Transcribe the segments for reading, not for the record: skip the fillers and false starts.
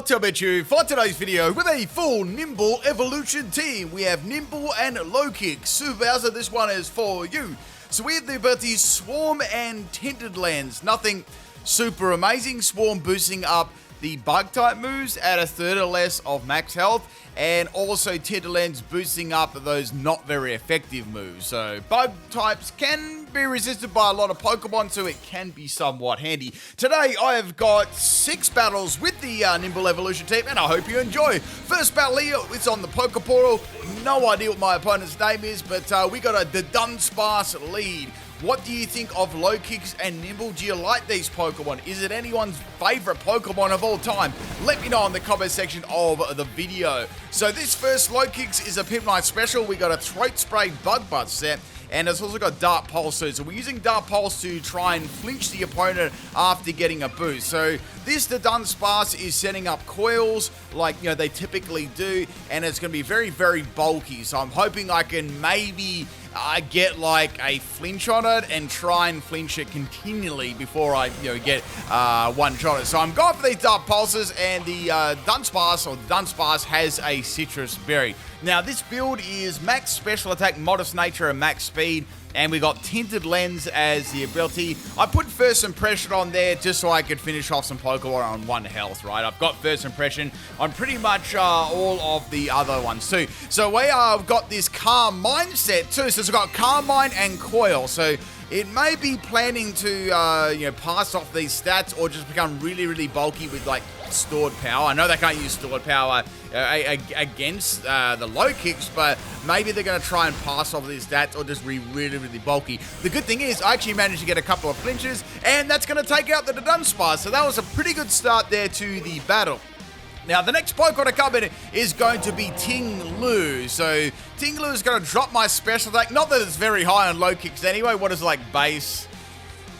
What's up, you? For today's video, with a full Nymble evolution team, we have Nymble and Lokix Moveset. This one is for you. So we have the abilities Swarm and Tinted Lens. Nothing super amazing. Swarm boosting up the bug type moves at a third or less of max health, and also Tinted Lens boosting up those not very effective moves. So bug types can be resisted by a lot of Pokemon, so it can be somewhat handy. Today I have got 6 battles with the Nymble evolution team, and I hope you enjoy. First battle here, it's on the Poke Portal. No idea what my opponent's name is, but we got a Dunsparce lead. What do you think of Lokix and Nymble? Do you like these Pokemon? Is it anyone's favorite Pokemon of all time? Let me know in the comment section of the video. So this first Lokix is a PIMPNITE special. We got a Throat Spray Bug Butt set, and it's also got Dark Pulse too. So we're using Dark Pulse to try and flinch the opponent after getting a boost. So this, the Dunsparce, is setting up coils like, you know, they typically do, and it's going to be very, very bulky. So I'm hoping I can maybe get like a flinch on it and try and flinch it continually before I, get one shot at it. So I'm going for these Dark Pulses, and the Dunsparce has a Citrus Berry. Now this build is max special attack, modest nature, and max speed. And we got Tinted Lens as the ability. I put First Impression on there just so I could finish off some Pokemon on 1 health, right? I've got First Impression on pretty much all of the other ones too. So we have got this Calm Mindset too. So it's got Calm Mind and Coil. So it may be planning to, pass off these stats or just become really, really bulky with, like, stored power. I know they can't use stored power against the Lokix, but maybe they're going to try and pass off these stats or just be really, really bulky. The good thing is, I actually managed to get a couple of flinches, and that's going to take out the Dunsparce. So that was a pretty good start there to the battle. Now, the next Pokemon to come in is going to be Tinglu. So, Tinglu is going to drop my special attack. Not that it's very high on Lokix anyway. What is it, like, base?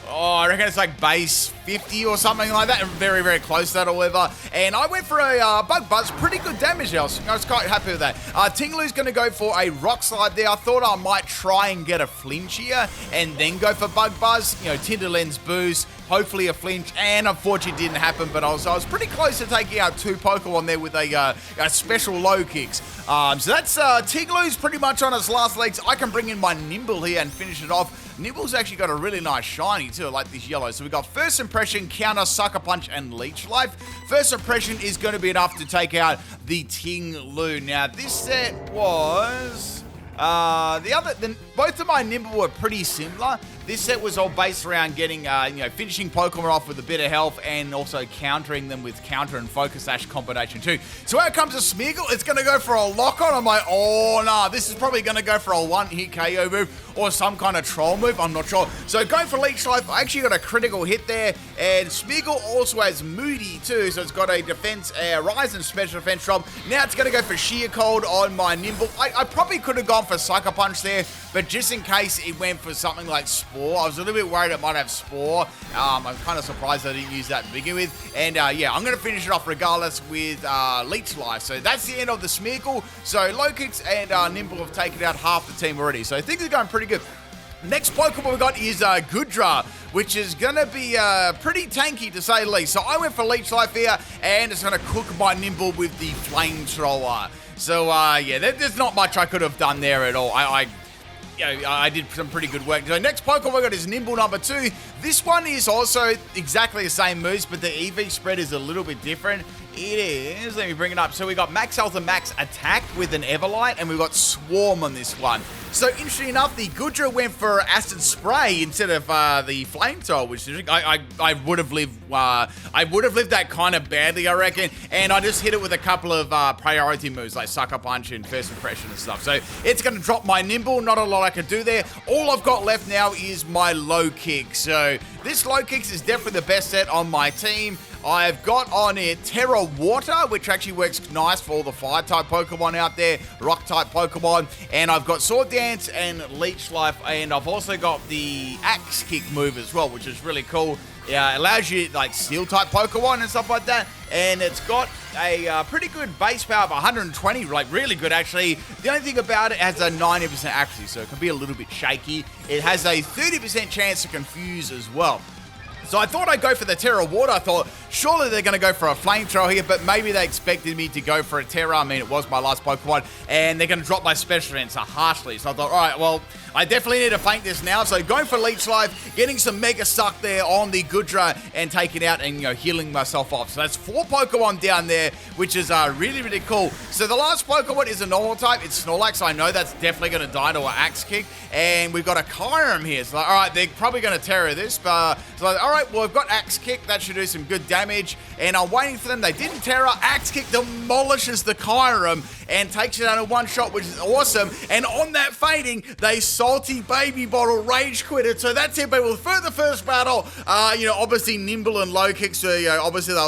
Oh, I reckon it's like base 50 or something like that. Very, very close to that or whatever. And I went for a Bug Buzz. Pretty good damage. I was quite happy with that. Tinglu's going to go for a Rock Slide there. I thought I might try and get a flinch here and then go for Bug Buzz. Tinted Lens boost. Hopefully a flinch, and unfortunately it didn't happen, but I was pretty close to taking out 2 Pokemon there with a special Lokix. So that's Tinglu's pretty much on its last legs. I can bring in my Nymble here and finish it off. Nymble's actually got a really nice shiny too, I like this yellow. So we got First Impression, Counter, Sucker Punch, and Leech Life. First Impression is going to be enough to take out the Tinglu. Now this set was both of my Nymble were pretty similar. This set was all based around getting, finishing Pokemon off with a bit of health and also countering them with counter and focus sash combination too. So when it comes to Smeargle, it's going to go for a lock on. I'm like, oh no, this is probably going to go for a one-hit KO move or some kind of troll move. I'm not sure. So going for Leech Life, I actually got a critical hit there. And Smeargle also has Moody too. So it's got a defense, rise and special defense drop. Now it's going to go for Sheer Cold on my Nymble. I probably could have gone for Sucker Punch there, but just in case it went for something like Spore, I was a little bit worried it might have Spore. I'm kind of surprised I didn't use that to begin with. And yeah, I'm going to finish it off regardless with Leech Life. So that's the end of the Smeargle. So Lokix and Nymble have taken out half the team already. So things are going pretty good. Next Pokemon we got is Goodra, which is going to be pretty tanky to say the least. So I went for Leech Life here, and it's going to cook my Nymble with the Flamethrower. So yeah, there's not much I could have done there at all. I did some pretty good work. So next Pokemon we got is Nymble number 2. This one is also exactly the same moves, but the EV spread is a little bit different. It is, let me bring it up. So we got Max Health and Max Attack with an Everlight, and we've got Swarm on this one. So interesting enough, the Goodra went for Acid Spray instead of the Flamethrower, which is, I would have lived that kind of badly, I reckon. And I just hit it with a couple of priority moves like Sucker Punch and First Impression and stuff. So it's going to drop my Nymble. Not a lot I can do there. All I've got left now is my Lokix. So this Lokix is definitely the best set on my team. I've got on it Terra Water, which actually works nice for all the Fire-type Pokemon out there, Rock-type Pokemon, and I've got Sword Dance and Leech Life, and I've also got the Axe Kick move as well, which is really cool. It allows you, like, Steel-type Pokemon and stuff like that, and it's got a pretty good base power of 120, like, really good, actually. The only thing about it has a 90% accuracy, so it can be a little bit shaky. It has a 30% chance to confuse as well. So I thought I'd go for the Terra Water. I thought, surely they're going to go for a flamethrower here, but maybe they expected me to go for a Terra. I mean, it was my last Pokemon, and they're going to drop my special answer harshly. So I thought, all right, well, I definitely need to feint this now. So going for Leech Life, getting some Mega Suck there on the Goodra, and taking out and, healing myself off. So that's 4 Pokemon down there, which is really, really cool. So the last Pokemon is a normal type. It's Snorlax. I know that's definitely going to die to an Axe Kick. And we've got a Kyurem here. So, all right, they're probably going to Terra this. But, so, all right, well, we've got Axe Kick. That should do some good damage. And I'm waiting for them. They didn't Terra. Axe Kick demolishes the Kyurem and takes it out in one shot, which is awesome. And on that fading, they salty baby bottle rage quitted. So that's it, people. For the first battle, obviously Nymble and Lokix, obviously they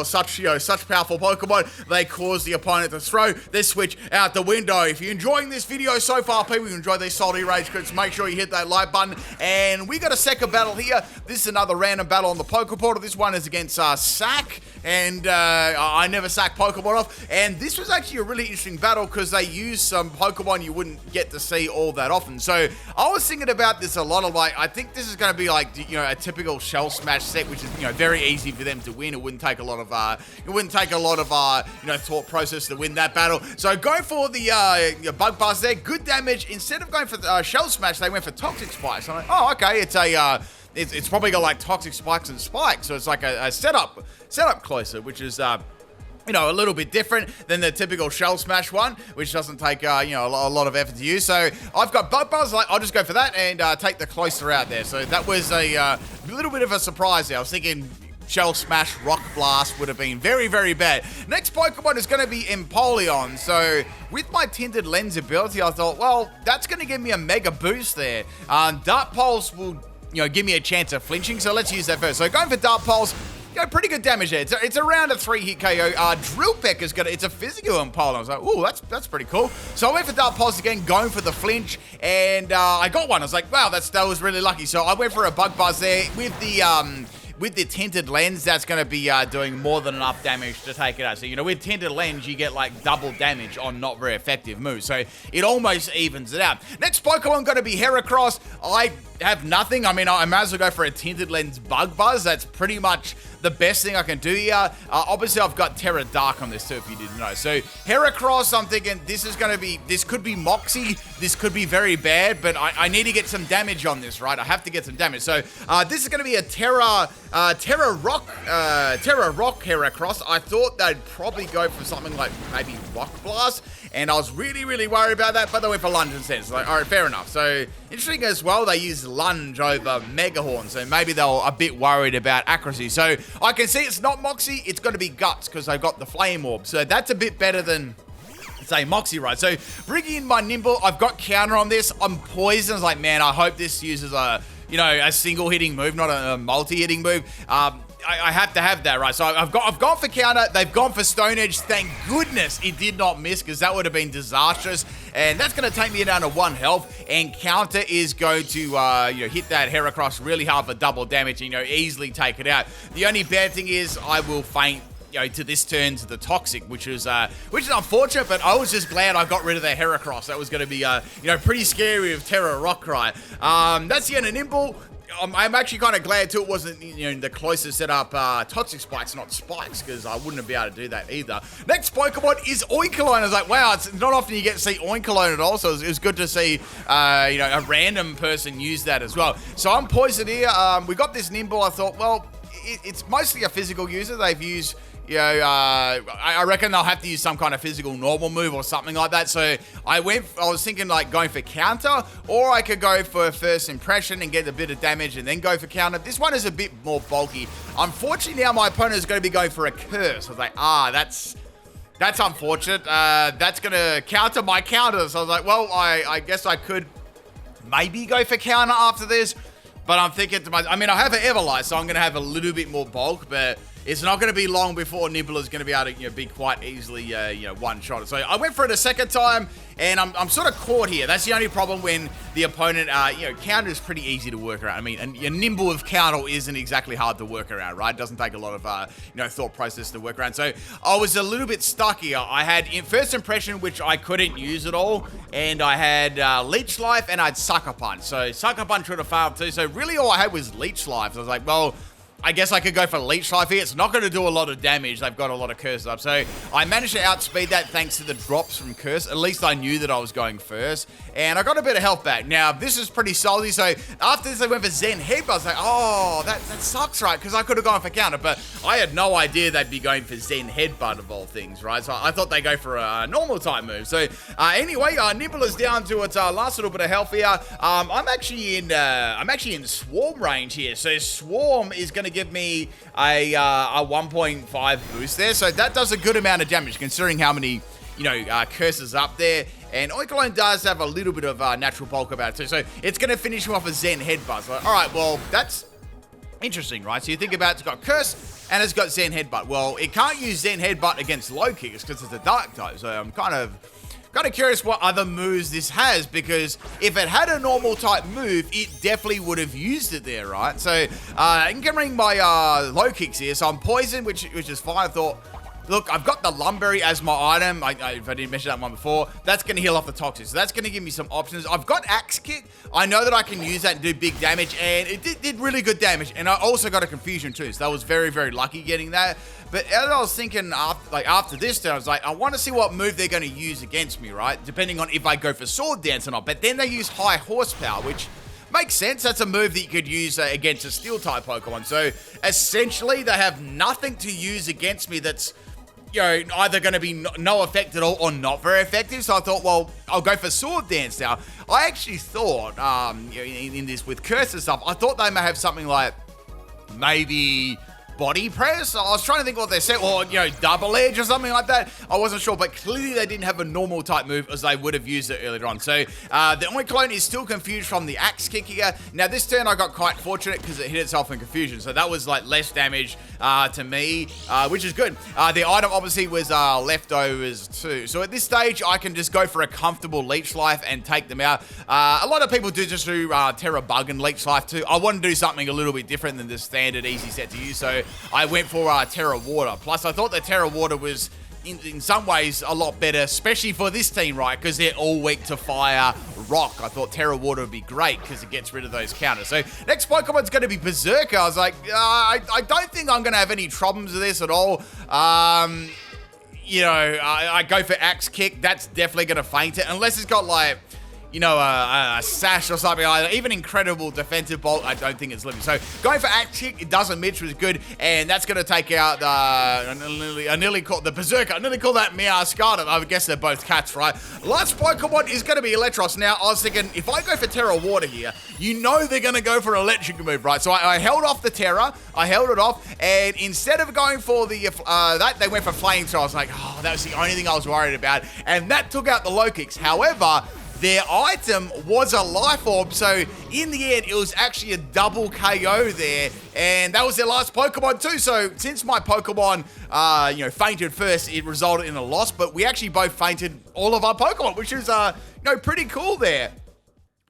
were such powerful Pokemon. They caused the opponent to throw their Switch out the window. If you're enjoying this video so far, people, you enjoy these salty rage quits, make sure you hit that like button. And we got a second battle here. This is another random battle on the Poke Portal. This one is against Sack, and I never sack Pokemon off. And this was actually a really interesting battle because they used some Pokemon you wouldn't get to see all that often. So I was thinking about this a lot of I think this is going to be like, a typical Shell Smash set, which is, very easy for them to win. It wouldn't take a lot of, thought process to win that battle. So go for the Bug Buzz there. Good damage. Instead of going for Shell Smash, they went for Toxic Spikes. I'm like, oh, okay, it's probably got like Toxic Spikes and Spikes. So it's like a setup closer, which is, a little bit different than the typical Shell Smash one, which doesn't take, a lot of effort to use. So I've got Bug Buzz, I'll just go for that and take the closer out there. So that was a little bit of a surprise there. I was thinking Shell Smash Rock Blast would have been very, very bad. Next Pokemon is going to be Empoleon. So with my Tinted Lens ability, I thought, well, that's going to give me a mega boost there. Dart Pulse will, give me a chance of flinching. So let's use that first. So going for Dart Pulse. Pretty good damage there. It's around a 3-hit KO. Drill Peck is it's a physical Empoleon. I was like, ooh, that's pretty cool. So I went for Dart Pulse again, going for the flinch, and I got one. I was like, wow, that was really lucky. So I went for a Bug Buzz there with the Tinted Lens. That's going to be doing more than enough damage to take it out. So, with Tinted Lens, you get like double damage on not very effective moves. So it almost evens it out. Next Pokemon going to be Heracross. I have nothing. I mean, I might as well go for a Tinted Lens Bug Buzz. That's pretty much the best thing I can do here. Obviously, I've got Terra Dark on this too, if you didn't know. So Heracross, I'm thinking this could be Moxie. This could be very bad, but I need to get some damage on this, right? I have to get some damage. So this is going to be a Terra Rock Heracross. I thought they'd probably go for something like maybe Rock Blast, and I was really, really worried about that, but they went for Lunge instead. So, all right, fair enough. So interesting as well, they use Lunge over Mega Horn, so maybe they were a bit worried about accuracy. So I can see it's not Moxie, it's going to be Guts because they've got the Flame Orb. So that's a bit better than, say, Moxie, right? So bringing in my Nymble, I've got counter on this. I'm poisoned. I was like, man, I hope this uses a single hitting move, not a multi-hitting move. I have to have that, right? So I've gone for counter. They've gone for Stone Edge. Thank goodness it did not miss, because that would have been disastrous. And that's going to take me down to 1 health. And counter is going to hit that Heracross really hard for double damage and easily take it out. The only bad thing is I will feint to this turn to the Toxic, which is unfortunate, but I was just glad I got rid of the Heracross. That was going to be pretty scary with Terra Rock, right? That's the end of Nymble. I'm actually kind of glad too it wasn't the closest setup Toxic Spikes, not Spikes, because I wouldn't be able to do that either. Next Pokemon is Oinkologne. I was like, wow, it's not often you get to see Oinkologne at all, so it was good to see a random person use that as well. So I'm poisoned here. We got this Nymble. I thought, well, it's mostly a physical user. They've used I reckon they'll have to use some kind of physical normal move or something like that. So I was thinking like going for counter, or I could go for first impression and get a bit of damage and then go for counter. This one is a bit more bulky. Unfortunately, now my opponent is going to be going for a curse. I was like, that's unfortunate. That's going to counter my counter. So I was like, well, I guess I could maybe go for counter after this. But I'm thinking to myself, I mean, I have an Everlight, so I'm going to have a little bit more bulk, but it's not going to be long before Nymble is going to be able to, be quite easily, one-shot. So I went for it a second time, and I'm sort of caught here. That's the only problem when the opponent, counter is pretty easy to work around. I mean, and your Nymble with counter isn't exactly hard to work around, right? It doesn't take a lot of, thought process to work around. So I was a little bit stuck here. I had first impression, which I couldn't use at all, and I had Leech Life, and I had Sucker Punch. So Sucker Punch would have failed too. So really all I had was Leech Life. So I was like, well, I guess I could go for Leech Life here. It's not going to do a lot of damage. They've got a lot of curses up. So I managed to outspeed that thanks to the drops from curse. At least I knew that I was going first. And I got a bit of health back. Now, this is pretty salty. So after this, I went for Zen Headbutt. I was like, oh, that sucks, right? Because I could have gone for counter. But I had no idea they'd be going for Zen Headbutt of all things, right? So I thought they'd go for a normal type move. So anyway, Nymble is down to its last little bit of health here. I'm actually in Swarm range here. So Swarm is going to give me a 1.5 boost there. So that does a good amount of damage considering how many, curses up there. And Oikalone does have a little bit of natural bulk about it too. So it's going to finish him off with Zen Headbutt. So, all right, well, that's interesting, right? So you think about it's got Curse and it's got Zen Headbutt. Well, it can't use Zen Headbutt against Lokix because it's a Dark type. So I'm kind of curious what other moves this has, because if it had a normal type move, it definitely would have used it there, right? So incoming my Lokix here. So I'm poisoned, which is fine. I thought, look, I've got the Lumberry as my item. If I didn't mention that one before, that's going to heal off the Toxic. So that's going to give me some options. I've got Axe Kick. I know that I can use that and do big damage, and it did really good damage. And I also got a Confusion too, so that was very, very lucky getting that. But as I was thinking after this turn, I was like, I want to see what move they're going to use against me, right? Depending on if I go for Sword Dance or not. But then they use High Horsepower, which makes sense. That's a move that you could use against a Steel-type Pokemon. So essentially, they have nothing to use against me that's either going to be no effect at all or not very effective. So I thought, well, I'll go for Sword Dance now. I actually thought, in this with Curse and stuff, I thought they may have something like maybe Body Press. I was trying to think what they said, or Double Edge or something like that. I wasn't sure, but clearly they didn't have a normal type move as they would have used it earlier on. So the Oikalone is still confused from the Axe Kick here. Now this turn I got quite fortunate because it hit itself in Confusion, so that was like less damage to me, which is good. The item obviously was leftovers too. So at this stage I can just go for a comfortable Leech Life and take them out. A lot of people do just do Terra Bug and Leech Life too. I want to do something a little bit different than the standard easy set to use, so I went for Terra Water. Plus, I thought that Terra Water was, in some ways, a lot better, especially for this team, right? Because they're all weak to Fire, Rock. I thought Terra Water would be great because it gets rid of those counters. So, next Pokemon's going to be Berserker. I was like, I don't think I'm going to have any problems with this at all. I go for Axe Kick. That's definitely going to faint it. Unless it's got, like, a Sash or something like that. Even Incredible Defensive Bolt, I don't think it's living. So going for Axe Kick, it doesn't miss, which is good. And that's going to take out I nearly called the Berserker. I nearly called that Scarlet. I would guess they're both cats, right? Last Pokemon is going to be Electros. Now, I was thinking, if I go for Terra Water here, they're going to go for an electric move, right? So I held off the Terra. I held it off. And instead of going for the they went for Flame. So I was like, oh, that was the only thing I was worried about. And that took out the Lokix. However, their item was a Life Orb, so in the end, it was actually a double KO there, and that was their last Pokemon too. So since my Pokemon, fainted first, it resulted in a loss, but we actually both fainted all of our Pokemon, which is, pretty cool there.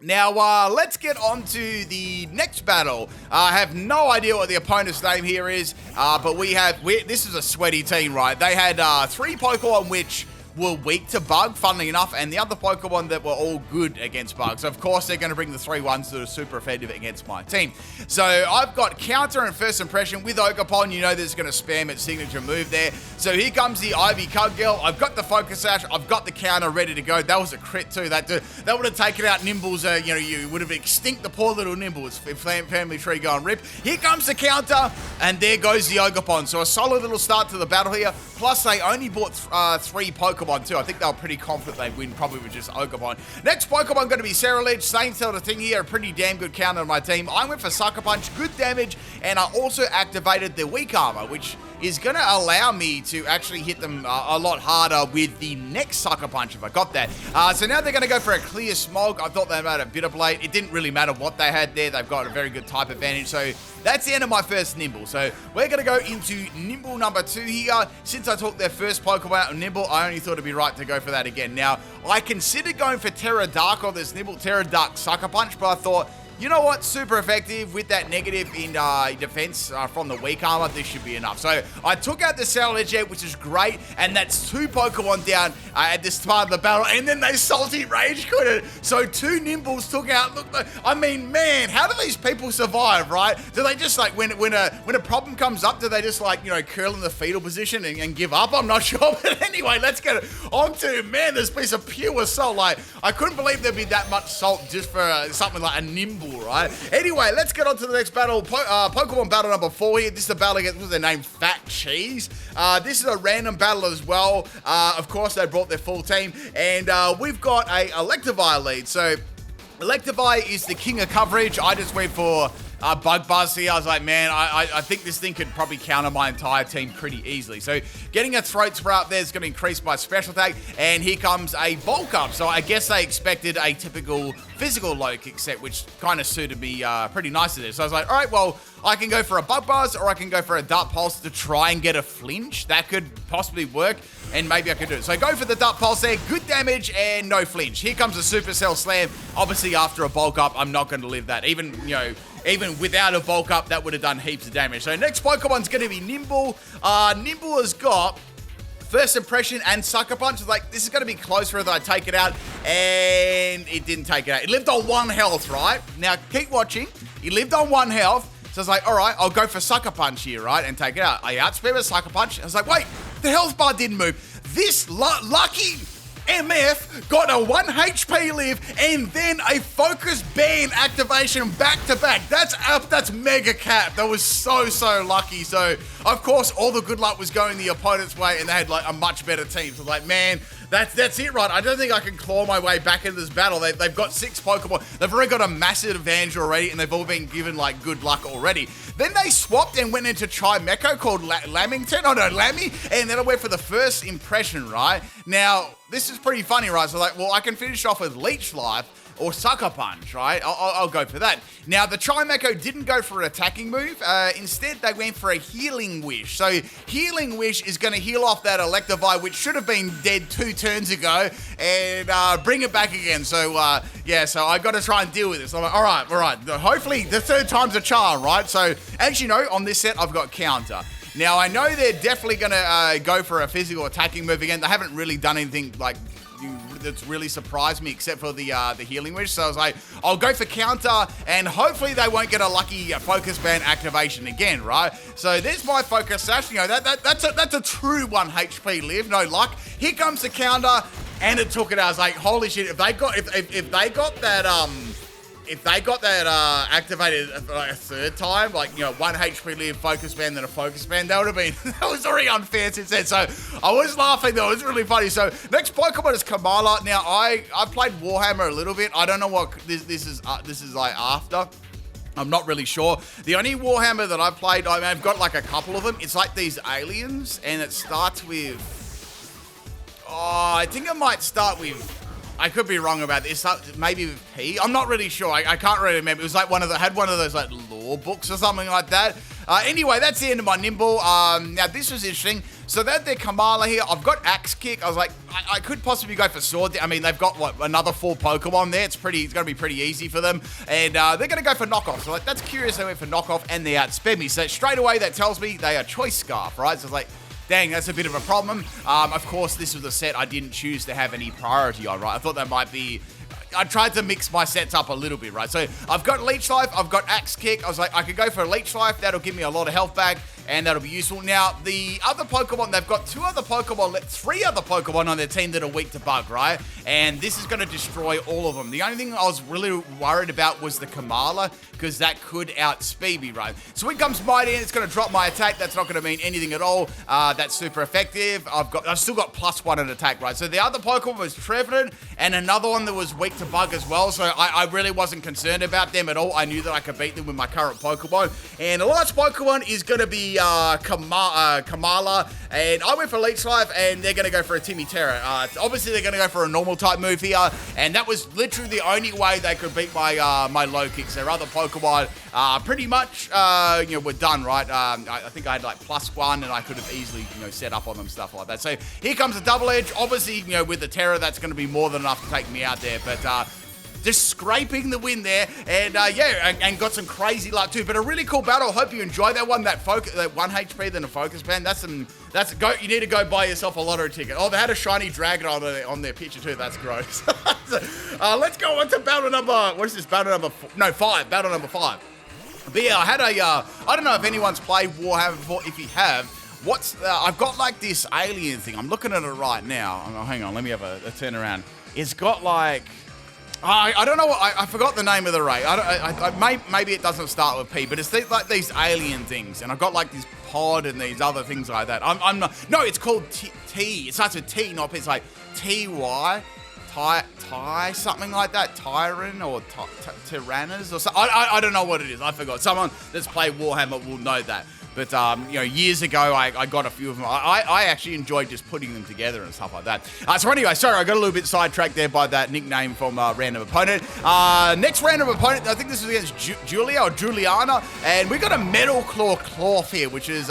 Now, let's get on to the next battle. I have no idea what the opponent's name here is, but this is a sweaty team, right? They had 3 Pokemon which were weak to Bug, funnily enough, and the other Pokemon that were all good against Bug. So, of course, they're going to bring the 3 ones that are super effective against my team. So, I've got Counter and First Impression with Ogerpon. That it's going to spam its signature move there. So, here comes the Ivy Cub Girl. I've got the Focus Sash. I've got the Counter ready to go. That was a crit, too. That would have taken out Nymble's, you would have extinct the poor little Nymble. It's family tree going rip. Here comes the Counter, and there goes the Ogerpon. So, a solid little start to the battle here. Plus, they only bought 3 Pokemon too. I think they were pretty confident they'd win, probably with just Ogerpon. Next Pokemon going to be Scarlet. Same sort of thing here. A pretty damn good counter on my team. I went for Sucker Punch, good damage, and I also activated the Weak Armor, which is going to allow me to actually hit them a lot harder with the next Sucker Punch if I got that. So now they're going to go for a Clear Smog. I thought they had a Bitter Blade. It didn't really matter what they had there. They've got a very good type advantage. So that's the end of my first Nymble. So we're going to go into Nymble number 2 here. Since I took their first Pokemon out of Nymble, I only thought it'd be right to go for that again. Now, I considered going for Terra Dark on this Nymble, Terra Dark Sucker Punch, but I thought, You know what? Super effective with that negative in defense from the weak armor. This should be enough. So I took out the Scarlet Jet, which is great, and that's 2 Pokemon down at the start of the battle, and then they salty rage quitted. So 2 Nymbles took out. Look, I mean, man, how do these people survive, right? Do they just like when a problem comes up, do they just like, you know, curl in the fetal position and give up? I'm not sure, but anyway, let's get on to, man, this piece of pure salt. Like, I couldn't believe there'd be that much salt just for something like a Nymble, right? Anyway, let's get on to the next battle. Pokemon battle number 4 here. This is the battle against, what's their name? Fat Cheese. This is a random battle as well. Of course, they brought their full team, and we've got a Electivire lead. So Electivire is the king of coverage. I just went for Bug Buzz here. I was like, man, I think this thing could probably counter my entire team pretty easily. So getting a Throat Spray up there is going to increase my special attack, and here comes a Bulk Up. So I guess they expected a typical physical Lokix set, which kind of suited me pretty nicely there. So I was like, all right, well, I can go for a Bug Buzz, or I can go for a Dart Pulse to try and get a flinch. That could possibly work, and maybe I could do it. So go for the Dart Pulse there. Good damage and no flinch. Here comes a Supercell Slam. Obviously, after a Bulk Up, I'm not going to live that. Even without a Bulk Up, that would have done heaps of damage. So next Pokemon's going to be Nymble. Nymble has got First Impression and Sucker Punch. It's like, this is going to be close for whether I take it out, and it didn't take it out. It lived on 1 health, right? Now, keep watching. It lived on 1 health. So I was like, all right, I'll go for Sucker Punch here, right? And take it out. I outspeed with Sucker Punch. I was like, wait, the health bar didn't move. This lucky MF got a 1 HP live and then a Focus Band activation back to back. That's mega cap. That was so lucky. So, of course, all the good luck was going the opponent's way, and they had like a much better team. So like, man, that's it, right? I don't think I can claw my way back into this battle. They've got 6 Pokemon. They've already got a massive advantage already, and they've all been given like good luck already. Then they swapped and went into Trimecho called Lamington. Oh no, Lammy. And then I went for the First Impression, right? Now, this is pretty funny, right? So like, well, I can finish off with Leech Life or Sucker Punch, right? I'll go for that. Now, the Trimecho didn't go for an attacking move. Instead, they went for a Healing Wish. So, Healing Wish is going to heal off that Electivire, which should have been dead 2 turns ago, and bring it back again. So, yeah, so I got to try and deal with this. I'm like, all right. Hopefully, the 3rd time's a charm, right? So, as you know, on this set, I've got Counter. Now, I know they're definitely going to go for a physical attacking move again. They haven't really done anything like that's really surprised me, except for the Healing Wish. So I was like, I'll go for Counter, and hopefully they won't get a lucky Focus Band activation again, right? So there's my Focus Sash. You know, that's a true 1 HP live, no luck. Here comes the Counter, and it took it out. I was like, holy shit! If they got that activated like a 3rd time, like, you know, 1 HP live, Focus Band, then a Focus Band, that would have been, that was already unfair since then. So I was laughing though, it was really funny. So next Pokemon is Kamala. Now I played Warhammer a little bit. I don't know what this is like after. I'm not really sure. The only Warhammer that I've played, I mean, I've got like a couple of them. It's like these aliens, and it starts with, I think it might start with, I could be wrong about this. Maybe with P. I'm not really sure. I can't really remember. It was like had one of those like lore books or something like that. Anyway, that's the end of my Nymble. Now this was interesting. So that their Kamala here, I've got Axe Kick. I was like, I could possibly go for Sword. I mean, they've got what, another 4 Pokemon there. It's going to be pretty easy for them, and they're going to go for Knockoff. So like, that's curious. They went for Knockoff and they outsped me. So straight away that tells me they are Choice Scarf, right? So it's like, dang, that's a bit of a problem. Of course, this was a set I didn't choose to have any priority on, right? I thought that might be, I tried to mix my sets up a little bit, right? So I've got Leech Life, I've got Axe Kick. I was like, I could go for a Leech Life. That'll give me a lot of health back, and that'll be useful. Now, the other Pokemon, they've got 3 other Pokemon on their team that are weak to Bug, right? And this is going to destroy all of them. The only thing I was really worried about was the Kamala, because that could outspeed me, right? So when comes Mighty, it's going to drop my attack. That's not going to mean anything at all. That's super effective. I've still got +1 in attack, right? So the other Pokemon was Trevenant, and another one that was weak to Bug as well. So I really wasn't concerned about them at all. I knew that I could beat them with my current Pokemon. And the last Pokemon is going to be Kamala, and I went for Leech Life, and they're going to go for a Timmy Terra. Obviously, they're going to go for a normal type move here, and that was literally the only way they could beat my my Lokix. Their other Pokemon pretty much were done, right? I think I had like +1, and I could have easily set up on them, stuff like that. So here comes a Double Edge. Obviously, with the Terra, that's going to be more than enough to take me out there, but just scraping the win there. And and got some crazy luck too. But a really cool battle. Hope you enjoyed that one. That 1 HP, then a focus band. You need to go buy yourself a lottery ticket. Oh, they had a shiny dragon on their picture too. That's gross. Let's go on to battle number. What is this? Battle number 5. Battle number 5. But yeah, I had I don't know if anyone's played Warhammer before. If you have, I've got like this alien thing. I'm looking at it right now. Oh, hang on, let me have a turn around. It's got like, I don't know what, I forgot the name of the race. Maybe it doesn't start with P, but it's like these alien things. And I've got like this pod and these other things like that. I'm not, no, it's called T. It starts with T, not P. It's like TY. Something like that, Tyran or Tyrannas or something. I don't know what it is. I forgot. Someone that's played Warhammer will know that. But years ago, I got a few of them. I actually enjoyed just putting them together and stuff like that. So anyway, sorry, I got a little bit sidetracked there by that nickname from Random Opponent. Next Random Opponent, I think this is against Julia or Juliana, and we got a Metal Claw Cloth here, which is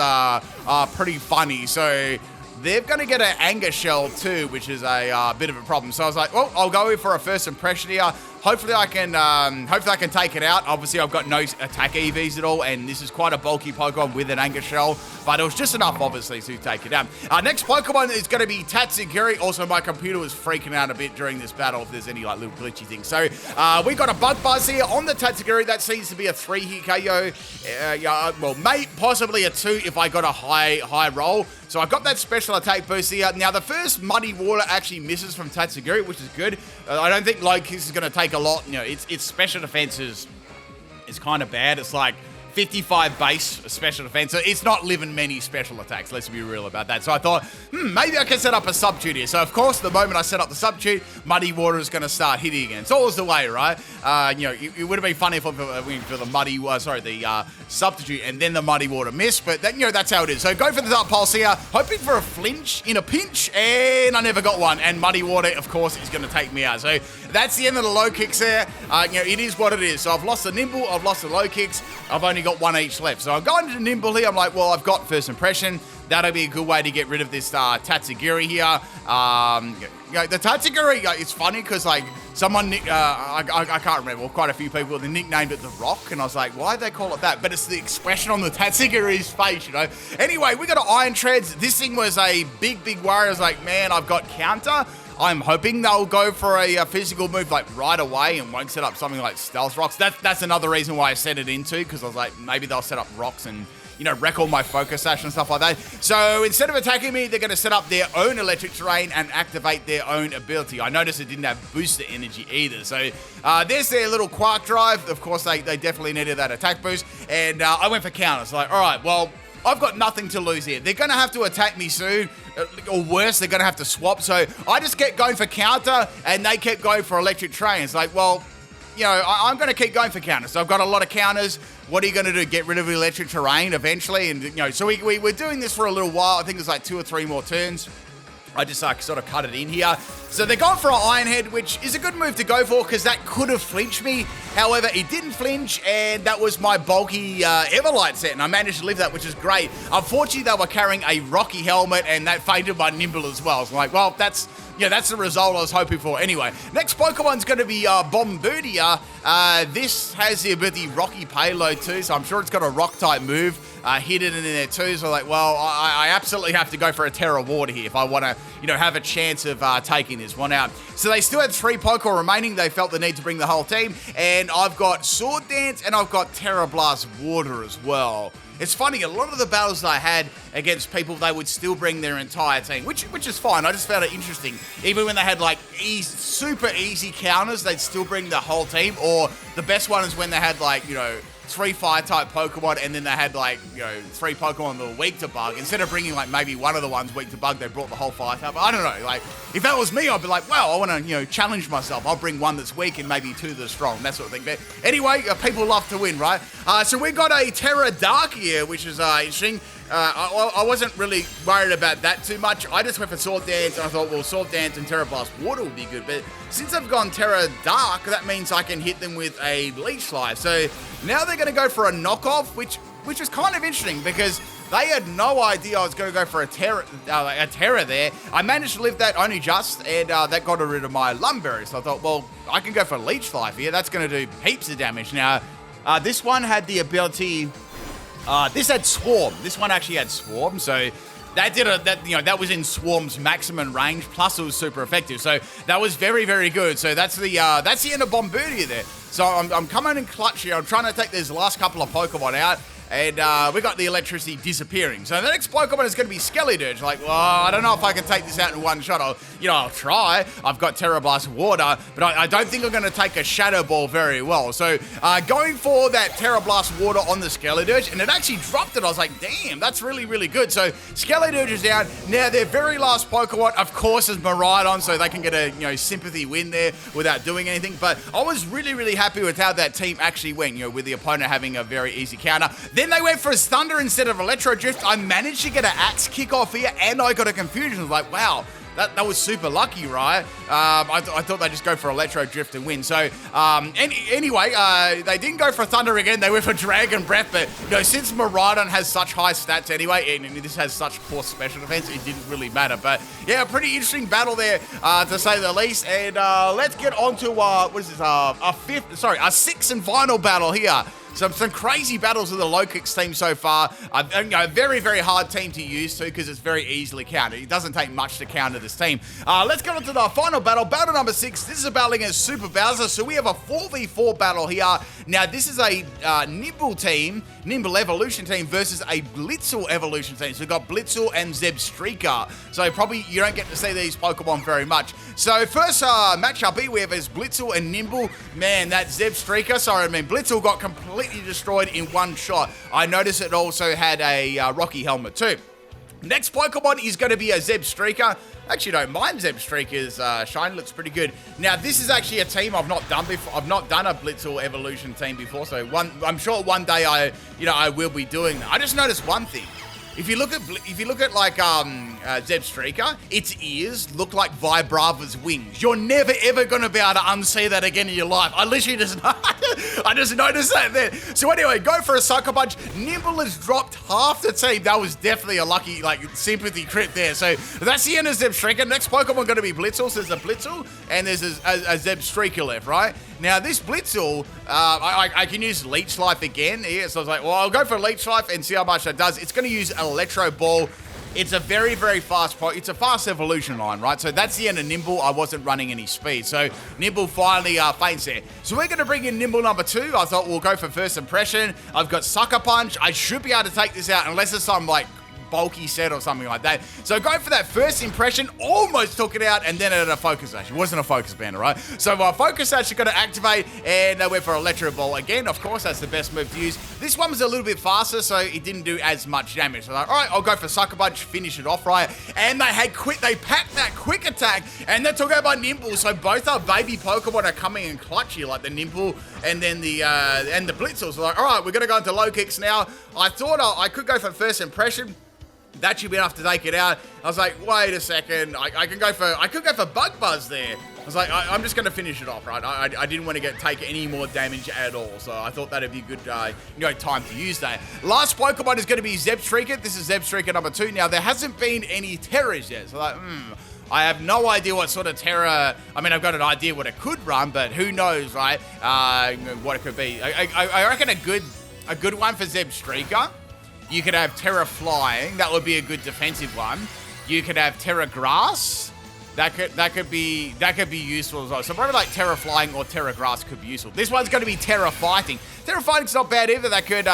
pretty funny. So they're going to get an Anger Shell too, which is a bit of a problem. So I was like, well, I'll go in for a first impression here. Hopefully I can take it out. Obviously, I've got no attack EVs at all, and this is quite a bulky Pokemon with an Anger Shell, but it was just enough, obviously, to take it out. Our next Pokemon is going to be Tatsugiri. Also, my computer was freaking out a bit during this battle if there's any like little glitchy things. So we got a Bug Buzz here on the Tatsugiri. That seems to be a 3-hit KO. Possibly a 2 if I got a high roll. So I've got that special attack boost here. Now, the first Muddy Water actually misses from Tatsugiri, which is good. I don't think Lokix is going to take a lot. Its special defense is kind of bad. It's like 55 base special defense. So it's not living many special attacks. Let's be real about that. So I thought, maybe I can set up a substitute here. So of course, the moment I set up the substitute, Muddy Water is going to start hitting again. It's always the way, right? It would have been funny if I went for the substitute and then the Muddy Water missed, but that's how it is. So go for the Dark Pulse here, hoping for a flinch in a pinch, and I never got one. And Muddy Water, of course, is going to take me out. So that's the end of the Lokix there. It is what it is. So I've lost the Nymble, I've lost the Lokix, I've only got one each left. So I'm going to Nymble here. I'm like, well, I've got first impression. That'll be a good way to get rid of this Tatsugiri here. The Tatsugiri, it's funny because like someone, I can't remember, well, quite a few people, they nicknamed it the Rock, and I was like, why'd they call it that? But it's the expression on the Tatsugiri's face, Anyway, we got an Iron Treads. This thing was a big worry. I was like, man, I've got counter. I'm hoping they'll go for a physical move like right away and won't set up something like Stealth Rocks. That's another reason why I set it into, because I was like, maybe they'll set up rocks and wreck all my Focus Sash and stuff like that. So instead of attacking me, they're going to set up their own electric terrain and activate their own ability. I noticed it didn't have booster energy either. So there's their little Quark Drive. Of course, they definitely needed that attack boost. And I went for counters. Like, all right, well, I've got nothing to lose here. They're going to have to attack me soon. Or worse, they're going to have to swap. So I just kept going for counter, and they kept going for electric terrain. It's like, well, I'm going to keep going for counters. So I've got a lot of counters. What are you going to do? Get rid of the electric terrain eventually? And, so we're doing this for a little while. I think there's like 2 or 3 more turns. I just sort of cut it in here. So they're going for an Iron Head, which is a good move to go for because that could have flinched me. However, it didn't flinch, and that was my bulky Everlight set, and I managed to live that, which is great. Unfortunately, they were carrying a Rocky helmet, and that fainted my Nymble as well. So I'm like, well, that's the result I was hoping for. Anyway, next Pokemon's going to be Bombardier. This has the ability Rocky Payload too, so I'm sure it's got a Rock-type move. Hidden in there too, so like, well, I absolutely have to go for a Terra Water here if I want to, have a chance of taking this one out. So they still had 3 Pokemon remaining. They felt the need to bring the whole team, and I've got Sword Dance and I've got Terra Blast Water as well. It's funny, a lot of the battles that I had against people, they would still bring their entire team, which is fine. I just found it interesting. Even when they had like super easy counters, they'd still bring the whole team. Or the best one is when they had like, 3 Fire-type Pokemon, and then they had like, 3 Pokemon that were weak to Bug. Instead of bringing like maybe one of the ones weak to Bug, they brought the whole Fire-type. I don't know, like, if that was me, I'd be like, wow, I want to, challenge myself. I'll bring one that's weak and maybe 2 that are strong, that sort of thing. But anyway, people love to win, right? So we got a Terra Dark here, which is interesting. I wasn't really worried about that too much. I just went for Sword Dance, and I thought, well, Sword Dance and Terra Blast Water would be good. But since I've gone Terra Dark, that means I can hit them with a Leech Life. So now they're going to go for a knockoff, which is kind of interesting because They had no idea I was going to go for a Terra there. I managed to live that only just, and that got rid of my Lumberry. So I thought, well, I can go for Leech Life here. That's going to do heaps of damage. Now, this one had the ability... this had Swarm. This one actually had Swarm, so... That was in Swarm's maximum range, plus it was super effective. So that was very, very good. So that's the end of Bombardier there. So I'm coming in clutch here. I'm trying to take these last couple of Pokemon out. And we got the electricity disappearing. So the next Pokemon is going to be Skeledirge. Like, well, I don't know if I can take this out in one shot. I'll try. I've got Terra Blast Water, but I don't think I'm going to take a Shadow Ball very well. So going for that Terra Blast Water on the Skeledirge, and it actually dropped it. I was like, damn, that's really, really good. So Skeledirge is down. Now their very last Pokemon, of course, is Miraidon, so they can get a sympathy win there without doing anything. But I was really, really happy with how that team actually went. With the opponent having a very easy counter. Then they went for his Thunder instead of Electro Drift. I managed to get an Axe kick off here, and I got a Confusion. I was like, wow, that was super lucky, right? I thought they'd just go for Electro Drift and win. So, anyway, they didn't go for Thunder again. They went for Dragon Breath. But, since Miraidon has such high stats anyway, and this has such poor special defense, it didn't really matter. But, yeah, pretty interesting battle there, to say the least. And let's get on to, a sixth and final battle here. Some crazy battles with the Lokix team so far. A very, very hard team to use too, because it's very easily countered. It doesn't take much to counter this team. Let's get on to the final battle. Battle number 6. This is a battle against Super Bowser. So we have a 4v4 battle here. Now, this is a Nymble team, Nymble Evolution team versus a Blitzel Evolution team. So we've got Blitzel and Zebstrika. So probably you don't get to see these Pokemon very much. So first matchup here we have is Blitzel and Nymble. Man, that Zebstrika, Blitzel got completely destroyed in one shot. I noticed it also had a Rocky Helmet too. Next Pokemon is going to be a Zebstrika. Actually, don't mind Zebstrika's shine. Looks pretty good. Now, this is actually a team I've not done before. I've not done a Blitzel Evolution team before, so I'm sure one day I will be doing that. I just noticed one thing. If you look at Zebstrika, its ears look like Vibrava's wings. You're never ever gonna be able to unsee that again in your life. I literally just I just noticed that then. So anyway, go for a Sucker Punch. Nymble has dropped half the team. That was definitely a lucky sympathy crit there. So that's the end of Zebstrika. Next Pokemon gonna be Blitzel. So there's a Blitzel and there's a Zebstrika left, right? Now this Blitzel, I can use Leech Life again here. So I was like, well, I'll go for Leech Life and see how much that does. It's gonna use Electro Ball. It's a very, very fast it's a fast evolution line, right? So that's the end of Nymble. I wasn't running any speed. So Nymble finally faints there. So we're going to bring in Nymble number 2. I thought we'll go for first impression. I've got Sucker Punch. I should be able to take this out unless it's some bulky set or something like that. So go for that first impression, almost took it out, and then it had a Focus Sash. It wasn't a Focus Banner, right? So Focus Sash is going to activate, and I went for Electro Ball again. Of course, that's the best move to use. This one was a little bit faster, so it didn't do as much damage. So I'm like, all right, I'll go for Sucker Punch, finish it off right. And they packed that quick attack, and that took out my Nymble. So both our baby Pokemon are coming in clutch here, like the Nymble and then the Blitzel. So like, all right, we're going to go into Lokix now. I thought I could go for first impression. That should be enough to take it out. I was like, wait a second. I could go for Bug Buzz there. I was like, I'm just going to finish it off, right? I didn't want to take any more damage at all. So I thought that'd be a good time to use that. Last Pokemon is going to be Zebstrika. This is Zebstrika number 2. Now, there hasn't been any Terras yet. So I have no idea what sort of Terra... I mean, I've got an idea what it could run, but who knows, right? What it could be. I reckon a good one for Zebstrika. You could have Terra Flying. That would be a good defensive one. You could have Terra Grass. That could be useful as well. So probably like Terra Flying or Terra Grass could be useful. This one's going to be Terra Fighting. Terra Fighting's not bad either. That could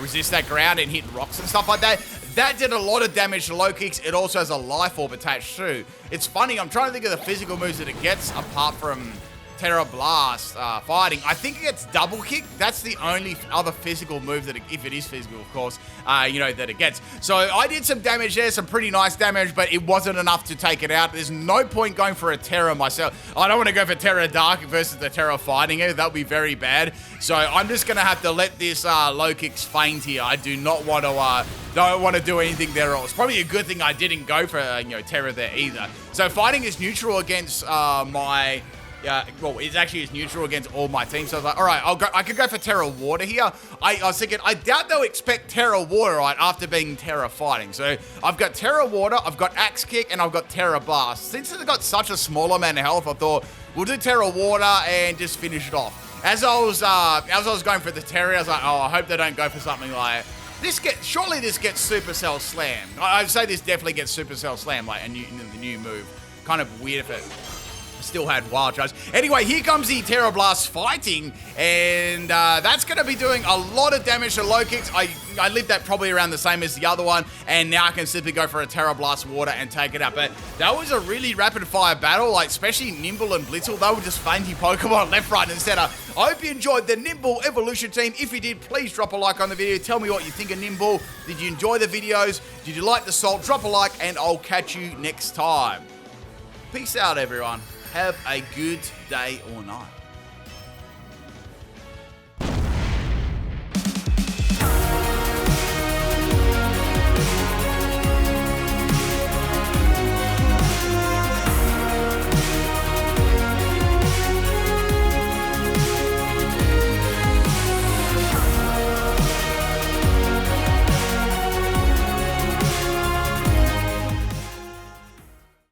resist that ground and hit rocks and stuff like that. That did a lot of damage to Lokix. It also has a Life Orb attached too. It's funny. I'm trying to think of the physical moves that it gets apart from Terra Blast fighting. I think it gets Double Kick. That's the only other physical move that if it is physical, of course, that it gets. So I did some damage there, some pretty nice damage, but it wasn't enough to take it out. There's no point going for a Terra myself. I don't want to go for Terra Dark versus the Terra Fighting it. That would be very bad. So I'm just going to have to let this Lokix faint here. I do not want to don't want to do anything there else. Probably a good thing I didn't go for Terra there either. So fighting is neutral against my Yeah, well, it actually is neutral against all my teams. So I was like, all right, I could go for Terra Water here. I was thinking, I doubt they'll expect Terra Water, right, after being Terra Fighting. So I've got Terra Water, I've got Axe Kick, and I've got Terra Blast. Since it's got such a small amount of health, I thought we'll do Terra Water and just finish it off. As I was going for the Terra, I was like, oh, I hope they don't go for something like surely this gets Supercell Slam. I'd say this definitely gets Supercell Slam, like the new move. Kind of weird if it still had Wild Charge. Anyway, here comes the Terra Blast fighting, and that's going to be doing a lot of damage to Lokix. I lived that probably around the same as the other one, and now I can simply go for a Terra Blast Water and take it out. But that was a really rapid-fire battle, like especially Nymble and Blitzel. They were just fainty Pokemon left, right, and center. I hope you enjoyed the Nymble Evolution team. If you did, please drop a like on the video. Tell me what you think of Nymble. Did you enjoy the videos? Did you like the salt? Drop a like, and I'll catch you next time. Peace out, everyone. Have a good day or night.